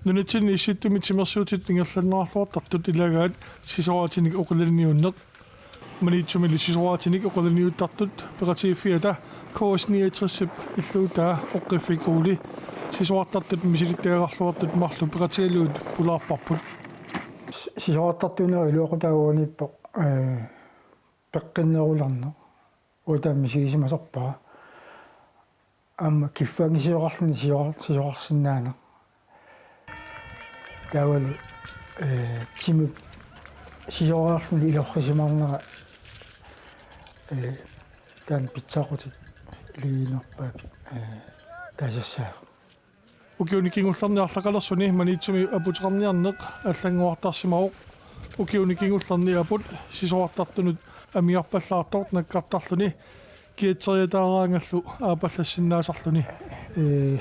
Nunatsin isittumit simersuutit ingerlannerarluartartut ilagaat sisoraatinik uqilaniunneq maniitsumili sisoraatinik uqilaniuttartut peqatiiffiata koosniatrissip illuutaa oqqifikuuli sisoartartut misilittiagarluartut marlu peqatigaluut pulaarparput sisoartartuuna iluoqutaaguunippo peqqinnerularno uutaamisiisimasarpaa amma kiffaangisiorarluni sisoqarsinnaana taavalu timut sisoqarluni ilorrisimarnera taan pitsaqutit liinerpaak taasassaa ukiunikingullarniarlaqalarsuni maniitsumi aputeqarniarneq аллангуартарсимаоq ukiunikingullarni aput sisoartartunut amiarpallaartort nakkartarluni kiatseriataaraangallu aapallassinnaasarluni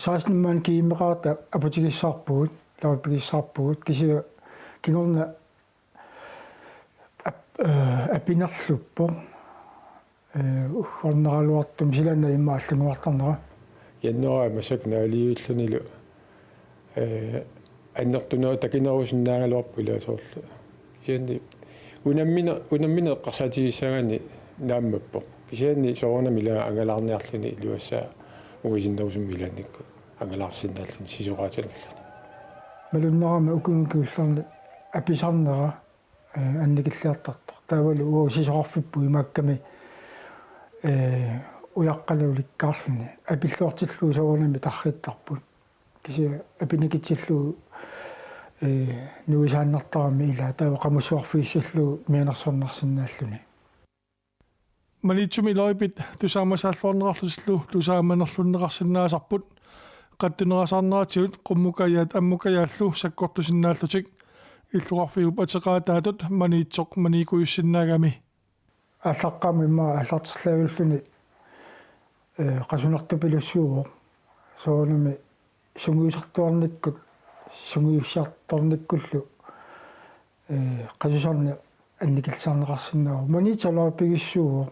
saasnimmaan kiimeqaarta aputigissarpuut laupigissarpuut kisia kingorna apinerluppo uorneraluartum silanna imma allanguartarnera яннораамасак наалиуллуниlu аннертунаа такинеруусиннаагалуарпу илаасоорлу кисианни унаммина эққарсаатигиссаагани нааммаппо кисианни соорнами ила ангалаарниарлуни илуассаа уисиннерусумми илаанникку ангалаарсиннааллуни сисорааталлани малуннерама укунгкуулларни аписарнера анникиллиартартор таавалу уу сисорарфиппу имаакками уяққалуликкаарлуни апиллуартиллуу соорнами тарриттарпут кися апиникитсиллуу нуисааннартарами ила таава қамуссуарфииссаллуу мианерсорнарсинааллуни манитсуми лоипит тусаамасааллуарнерарлусиллу тусааманерлуннеқарсинаасарпут qattunerasarneraatigut qummukayat ammukayaallu sakkortusinnaallutик иллуqarfigup атеqaataatut maniitsoq maniikuyussinnaagami аллаққами имма аллартерлавиллуни qasunertupilусsuuvoq соонами сунгуисартуарниккут сунгуиссаарторниккуллу qasусарни анникилсаарнеқарсиннаа манитсалаарпигиссууvoq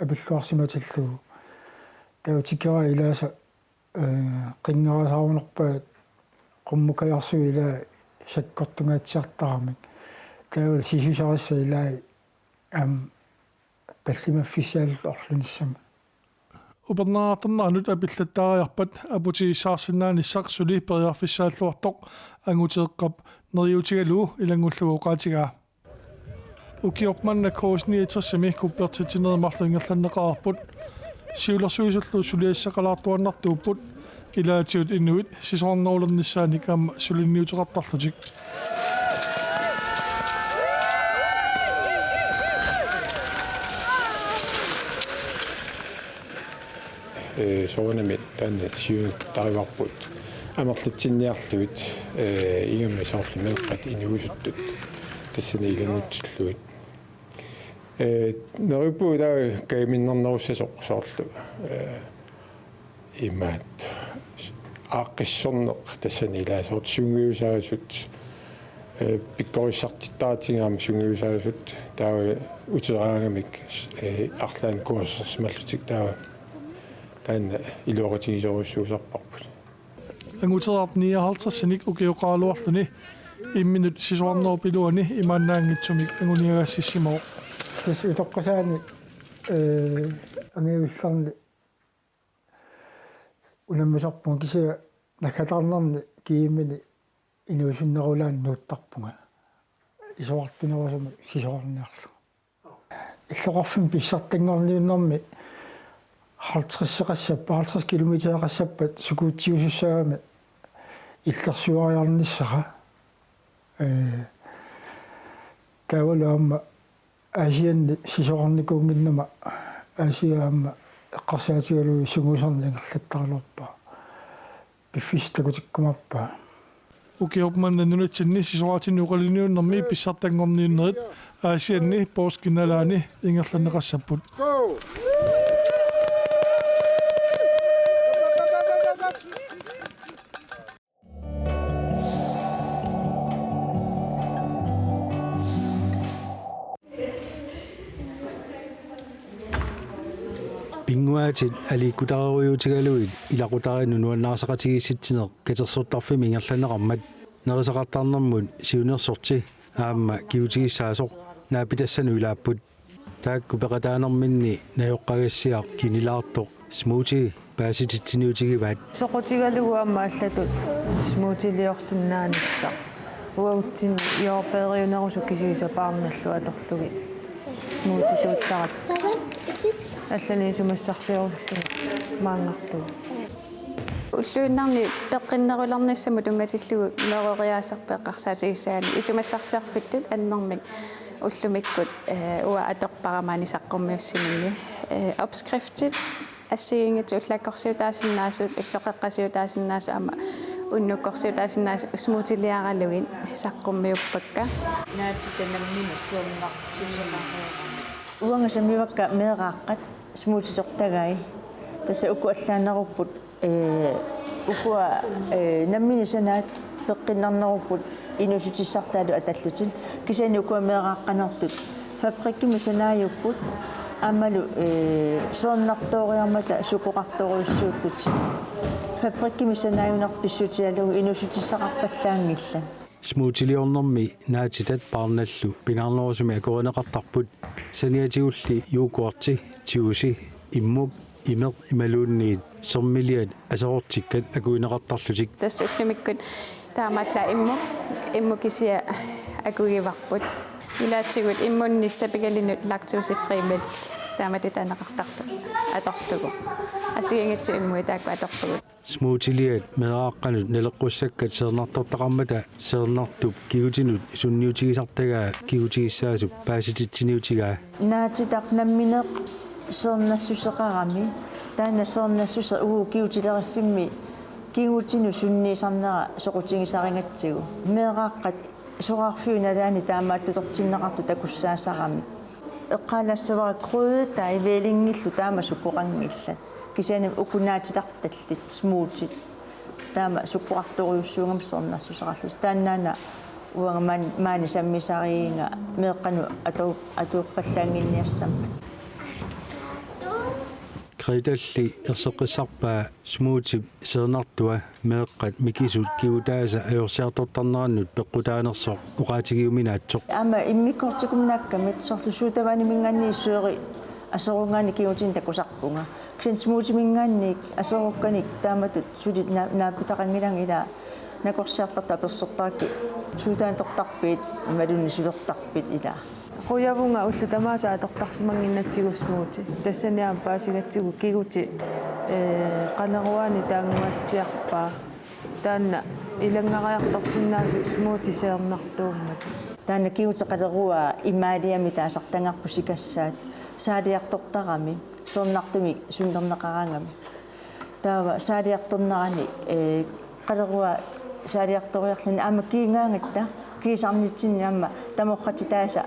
апиллуарсиматиллугу таутикера илааса qinngeraasaarunerpaat qummukayarsu ilaa sakkortungaatiartaramik taavал sisусарissa ilaa pallimaffisiaallu orlunissama upernaartarnarnut apillattaariarpat aputigissaarsinnaanissaq suli periarfissaalluartoq anguteeqqap neriutigaluu ilangullugu qaatigaa ukiormanna koosniatrissami kuppertitinermarluingerlanneqaarput siulersuisullu suliassaqalaartuannartuupput ilaatiut inuit sisoornerulernissaanik aama sulinniuteqartarlutik соонами таанна сиун тариварпут амерлитсинниарлуит игамми соорлу меэккат инуусуттут тассани илагуутсуллуит нерупу таа кайминнернеруссасоқ соорлу имаат ааққиссорнеқ тассани илаасоорт сунгиусаасут пиккориссартиттаатингаама сунгиусаасут таа утераагамик арлаан курсерсималлутик таа таанна илуоратигисоруссуусарпарпут ангутераарниаралтерсаник укиоқаалуарлуни имминут сисуарнерпилуани имааннаангитсумик ангуниагассисимоо тас утоққасаани ангиулларни унаммасарпун кися накатаарнарни кииммини инуусуннерулаан нууттарпунга исоартунерусума сисуарниарлу иллоқарфин писсартангорниуннэрми 50 километеқассаппат сукуутсиусуссаагами иллерсуариарниссара таавалаама асианни сисоқарникуунгиннама асиаама эққарсаатигалуи сугусарнингерлаттаралуарпа пиффистакутиккумарпа укиорманна нунатсинни сисоратиннуқалиниуннэрми писсартангорниуннерит асианни пооскиналаани ингерланнеқассаппут Pinguatit alikkutaruutigaluit ilaqutaarinu nuannaarсақатигисситсинеq катерсуттарфими ингерланеқармат Nerisaqartarnermut siunersorti aamma kiutigissaasoq naapitassanu taakku peqataanerminni najoqqagassiaq kinilaartoq smoothie paasititsiniutigivaat soqutigalugu amma allatut smoothie-liorsinnaanissa uagutsin iorpeeriunerusu kisigisapaarnallu atorlugi smoothie tuuttarat allani sumassarsiorullu maangartugu уллуиннарни пеққиннерулерниссаму тунгаtillugu меэриасарпеққарсаатигисаани исумассарсиарфиттут аннэрмик уллумиккут уа аторпарамаани саққуммиуссиминни opskriftit ассигингит уллаккорсиутаасиннаасут уллоқеққасиутаасиннаасу ама уннуккорсиутаасиннаасу смутилиаралугин саққуммиуппакка наатитанаммину уангасамивакка меэрааққат смутитортагай тасса уку аллаанеруппут укуа намминисанаат пеққиннарнеруппут инусутиссартаалу аталлутин кисани укуа меэрааққанертут фабриккими санааюппут амалу сорнарториармата сукоқарторуйссууллути фабриккими санааюнарписсутиалугу инусутиссақарпаллаангилла смутилиорнэрми наатитат парналлу пинаарнерусуми акоринеқартарпут саниатигулли юукуарти тиуси иммук имер ималуунниит сормилиат асерортиккат акуинеқартарлутик тассуллумиккут таамаалла иммукисиа акугиварпут илаатсигут иммунниссапигалинут лактуусифри милк тааматут анеқартарту аторлугу асигингитсу иммуи таакку аторлугу смутилиат мерааққанут налеққуссаккат сернартортақармата сернартуп киутинут сунниутигисартагаа киутигиссаасуп паасититсиниутигаа наатитақ намминеқ сорнассусеқарами таана сорнассусе уу киутилериффимми кигутину сунниисарнера соқутигисарингатсигу меэрааққат сораарфиуналаани таамааттутортиннеқарту такуссаасарами эққалассавара крøde тайвелингиллу таама суккоқангиллат кисаним укунаатиларталлит смуутит таама суккоқарторуйуссуунгам сорнассусеқарлу тааннаана уанга маани саммисариинга меэққану атууппаллаангинниассамма кредалли ерсеққиссарпаа смути сернартуа меэққат микисут киутааса аёрсиартортарнераннут пеққутаанерсоқ уқаатигиуминаатсоқ ама иммиккортикумнааккамит сорлусуутавани мингаанни иссуери асерунгаани киутин такусарпунга ксен смути мингаанник асерукканик тааматут сули наапитақангилан ила накорсиартарта персортаакки суутаан тортарпиит ималунни сулертарпит ила қуявунга уллу тамааса атортарсимангиннатсигуссмуути тассаниам паасигатсигу кигути қанеруани таангуатсиарпаа таанна илангариарторсиннаасу смуути сеернартууммат таана киутеқалеруа имаалиами таасартангарпу сикассаат саалиартортарами сернартуми суннернеқарангами таава саалиарторнерани қалеруа саалиарториарлани аама киингаангатта кисарнитсинни аама таморхати тааса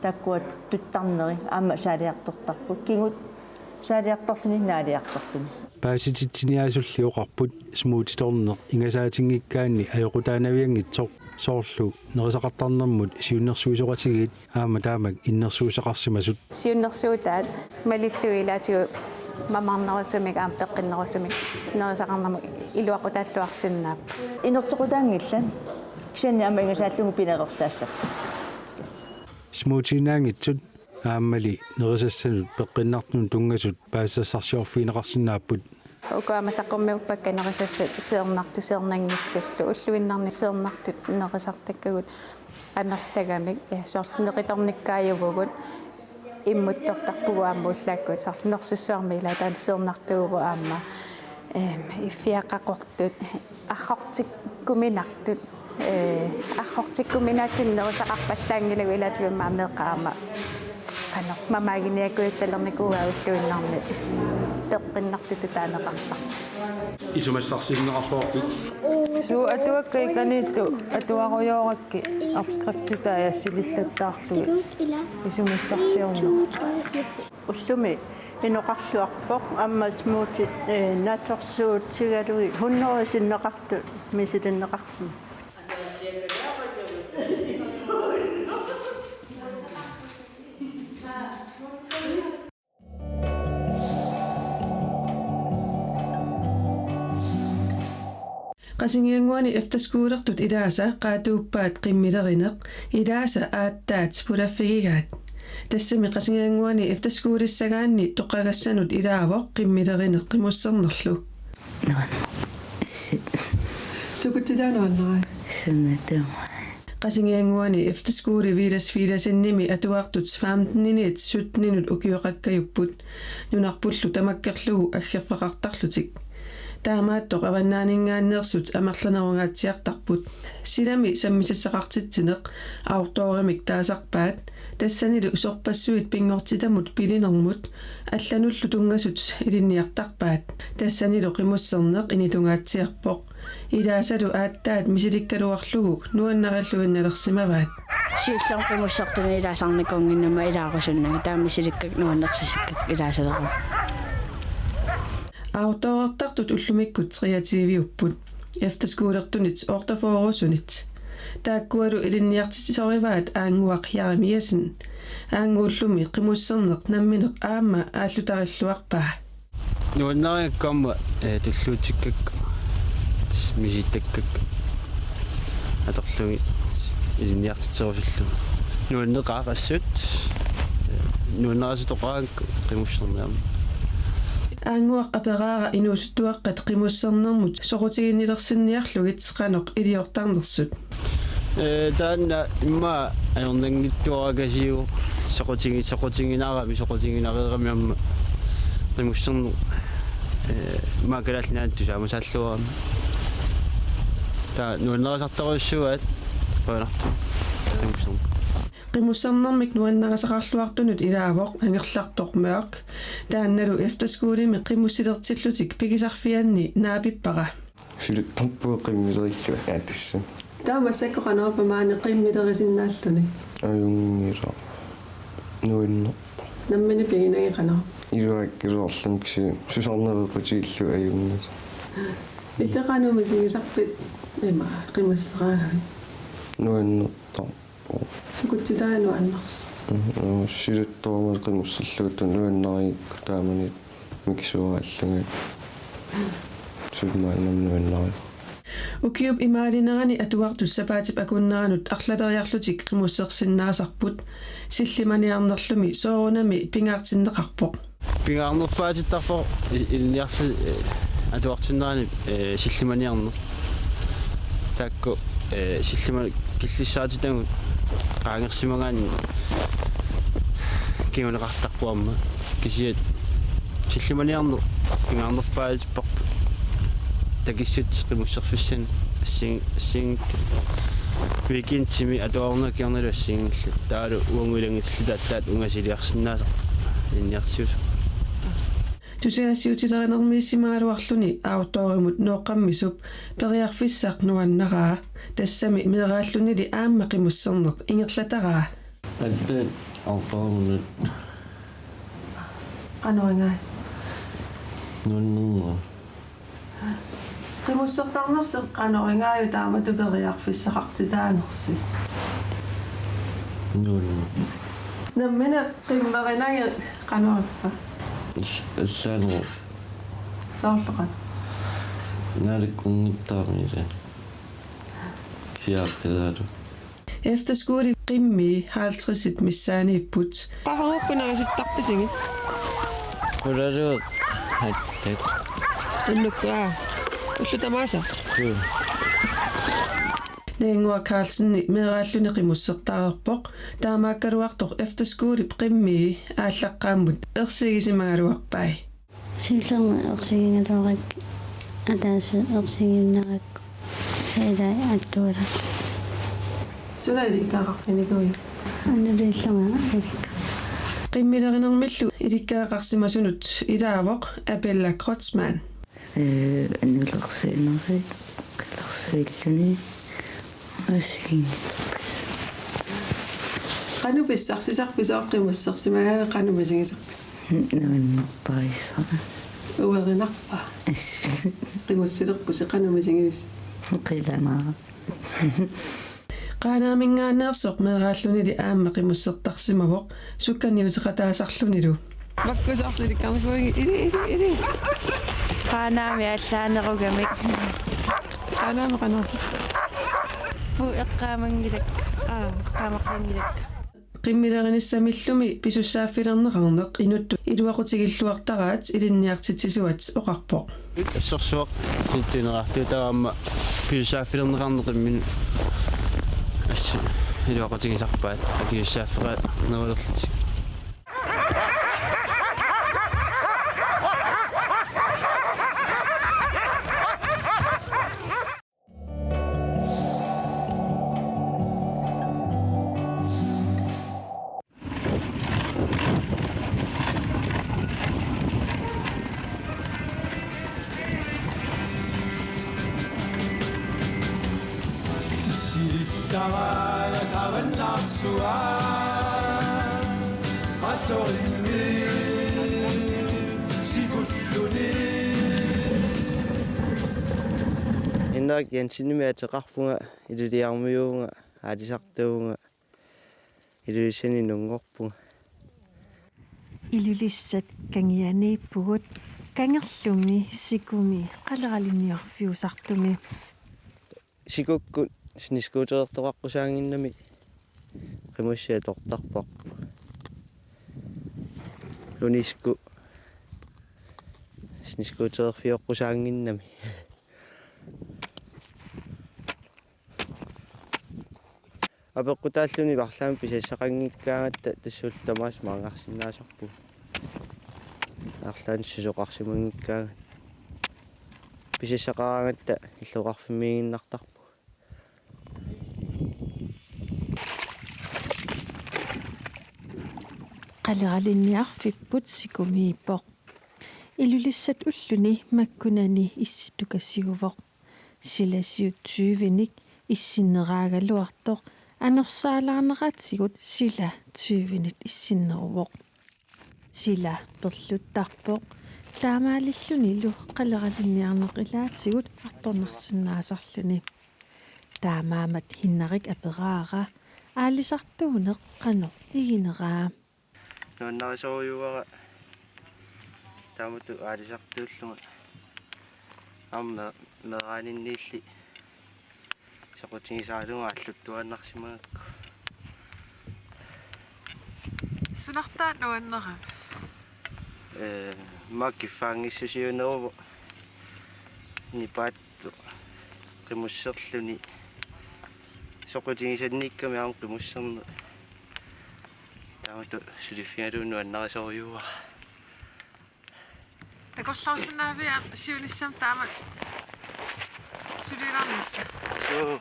таккуат туттарнери аама саалиартортарпу кигут саалиарторлуни наалиарторлуни паасититсиниаасулли оқарпут смуутиторнеқ ингасаатингиккаанни аёқутаанавиангитсоқ соорлу нерисақартарнэрмут сиуннэрсуисоқатигиит аама таамак иннэрсуусеқарсимасут сиуннэрсуутаат малиллуи илаатигу мамарнерусумик аам пеққиннерусумик нерисақарнаму илуақутааллуарсиннаап инертеқутаангиллан кисанни аама ингасааллугу пинеқерсаассап смуутинаангитсут ааммали нерисассанут пеққиннартнун тунгасут паассассарсиорфинеқарсинааппут укаама саққуммиуппакка нерисассат сеернарту сеернангитсуллу уллуиннарни сеернартут нерисартаккагут амерлагамик соорлунеқиторниккааювгут иммуттортарпугу аама уллааккут соорлунерсиссуарми илаатаан сеернартугу аама иффиақақортут архортиккуминартут архортиккуминааттун нерисақарпаллаангилагу илаатигуммаа меққаама канер мамаагиниаккуятталерникууга уллуиннарни теққиннартуту таанеқартар исумассарсигнеқарфоорпит суу атуаккай каниитту атуаруйооракки опскрифтитаа яссилиллаттаарлуги исумассарсиорнер уллуми иноқарлуарпоқ амма смуутит наторсуутсигалуги хуннерисиннеқарту мисилиннеқарсима Qasingianguani efterskuulertut ilaasa qaatuuppaat qimmilerineq ilaasa aattaat pulaffigigaat tassami qasingianguani efterskuulissagaanni toqagassanut ilaavoq qimmilerineq qimussernerlu sukuttilaanuanneraa Sunnatuma. qasingianguani efterskuuli viilasinimi atuartut 15 17 ukioqakkayupput nunarpullu tamakkerlugu aggerfaqartarlutik таамааттоқ аваннаанингаааннерсут амерланерунгааtsiartarput силами саммисассақартитсинеқ аортооримик таасарпаат тассанилу усорпассуит пингортитамут пилинермут аллануллу тунгасут илинниартарпаат тассанилу қимуссернеқ инитунгаатсиарпоқ илаасалу ааттаат мисиликкалуарлугу нуаннараллуинналерсимаваат сииллерпимуссартуни илаасарниконгиннама илаарусуннага таамисиликкак нуаннерсисиккак илаасалеру Autooqartartut ullumikкут kreativiupput efterskuulertunit ortaforusunit taakkualu ilinniartissorivaat aanguaq Jaremiasen aangууllumi qimusserneq nammineq aamma ааллутариллуарпаа нуаннариаккаама туллуутиккак миситтаккак аторлуги иlinniartitserusуллу нуаннеқаарассут нуаннерасутоқаанк qimusserneama аангуақ апераара инуусуттуаққат қимуссернэрмут сорутигиннилерсинниарлугит қаноқ илиортарнерсут таанна имма аёрнангиттуарагасиу соқутигинаарами қимуссернер макалалнаатту самусаллуарами та нуаннерасартаруссуат қуанарту қимуссернер qimussernermik nuannarasaqarluartunut ilaavoq angerlartormeoq taannalu efterskuulimi qimussilertillutik pigisarfianni naapippaqa силиппу qimmilerillua аатасса таамассаккоqanerpamaani qimmilerisinnnaalluni аюнгира нуиннер наммини пигинагиqaner илуаккилуарлам киси сусарнерепутииллу аюнгис иллеqanumisиgisarpit има qimusseraagami нуиннертар сукутситаану аннерс силаттормал qimуссерлугутун нуаннариикку таамани микисуааллугат сулмаанамнуаннари укиуп имаалинерани атуартус сапаатип акуннеранут арлалериарлутик qimussersinnaasarput силлиманиарнерлуми соорунами пингаартиннеқарпоқ пингаарнерпаатиттарпо илниарси атуартиннерани силлиманиарнер таакку силлима киллиссаатитангут qaangersimaгаани киунеқартарпуамма кисиат силлиманиарнер пингаарнерпаатиппарпу такиссут qimусserfissan ассин викинтими атуарнеркиарналу ассингилла таалу уангулангитсилу тааттаат унгасилиарсинаасар инниарсиус тусиассиутилеринермииссимааруарлуни аутооримут ноққаммисуп периарфиссақ нуаннараа тассами мерааллунили аамма qimусserneq ингерлатараа атта алтоорнут qanorингаа нуннуа qimусsertarnerse qanorингааю таамату периарфиссақартитаанерси нуннуа наммена qimmerinaги qanorippa ассаанер соорлоқан наликкунгиттаармиса киартилаалу efterskole qimmi 50 missaaniipput qaharuukkunarisuttарписиги улалуут хаттак иннуккаа уллутамааса Lengua Carlsen meraalluni qimussертаарерпоq таамааккалуартор efterskole qimmi ааллаққааммут ерсигисимагалуарпай силлерма ерсигингалуарак атааса ерсигиннаракку саилай аттуула сулаиликкаақарфинигуи анналиллунга иликка qimmilerinermillu ilikkaaqarsimasunut ilaavoq Abella Krotzmann аннулерсиинери qillersiilluni асигингитерпис qanupissarсисарписооққимуссерсимагаана qanumisigisarpi нуаннертарисара уеринарпа qimussilerpusi qanumisigivis qilанара qaanaamingaaneersoq meeraallunili aamma qimussertarsimavoq sukkanniuteqataasarlunilu makkusarlilikkarfuigi ili qaanaami allaanerugamik qaalaama qanor eqqaamangilak qaamaqangilak qimmilernissamillumi pisussaaffilernaqarneq inuttu iluaqutigiluartaraat ilinniartitsisuat oqarpoq ассорсуақ титтинераарту таама пиусааффилернеқарнеқиммин асси илуақутигисарпаат пиусааффера нерулерлутик Innak jansinnimaatеқарпунга илулиармиуунга аалисартуунга илулиссанинунгорпунга илулиссат кангианииппугут кангерлуми сикуми қалералинниарфиусартуми сикуккут снискуутерертоқаққусаангиннами қимуссиа тортарпарпу луниску снискуутерфиоққусаангиннами апеққутааллуни варлаами писассақангиккаагатта тассуул тамаас маангарсинаасарпу арлаани сусоқарсимангиккаага писассақараангатта иллоқарфимиигиннартарпу қалералинниарфиппут сикумииппоқ илулиссат уллуни маккунани исситукассигувоқ силасиут 20-ник иссиннераагалуартоқ анерсаалаарнератсигут сила 20-нит иссиннерувоқ сила перлуттарпоқ таамаалиллунилу қалералинниарнеқ илаатсигут арторнарсинаасарлуни таамаамат хиннарик апераара аалисартуунеқ қано игинераа нуаннарисоруйуара таамуту аалисартууллунга амма мераанинниилли сақутигисаалунга аллуттуаннарсимагакку сунартаат нуаннерам маккиффаангиссусиунеруву нипаатту қимуссерлуни соқутигисанникками аам қимуссерне таамату сулиффигалуунну аннарисоруйуара такорлаусинаавиа сиулиссам таамат сулиларнисса соо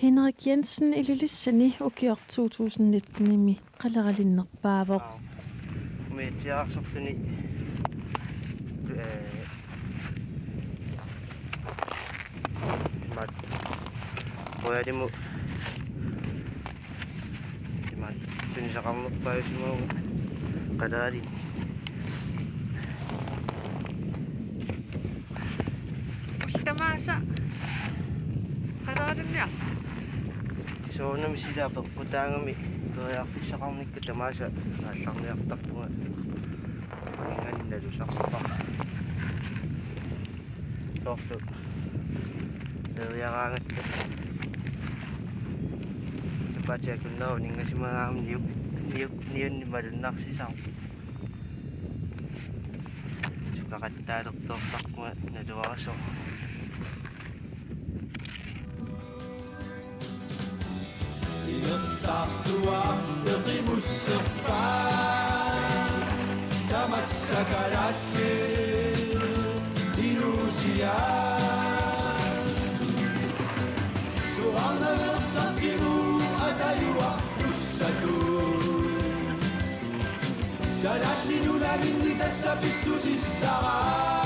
Henrik Jensen ilulissani ukior 2019-imi qaleralinnerpaavoq меэтиарсорлуни мат оядиму имат пинсақарнерпаасимуу қалаалин ултамааса qaleralinniar соонами силаапеққутаангами периарфиссақарникку тамааса аалларниартарпунга инганналусарпа торлу периараангатта патиакуннаа нингасимагаам ниунни малуннарсисаа сукақаттаалертоорсарпунга налуарасо Tartua eqimusserpa tamassakalatte ilusia suannaversatimu atayua ussatu talaslinula minni tässä pissusissara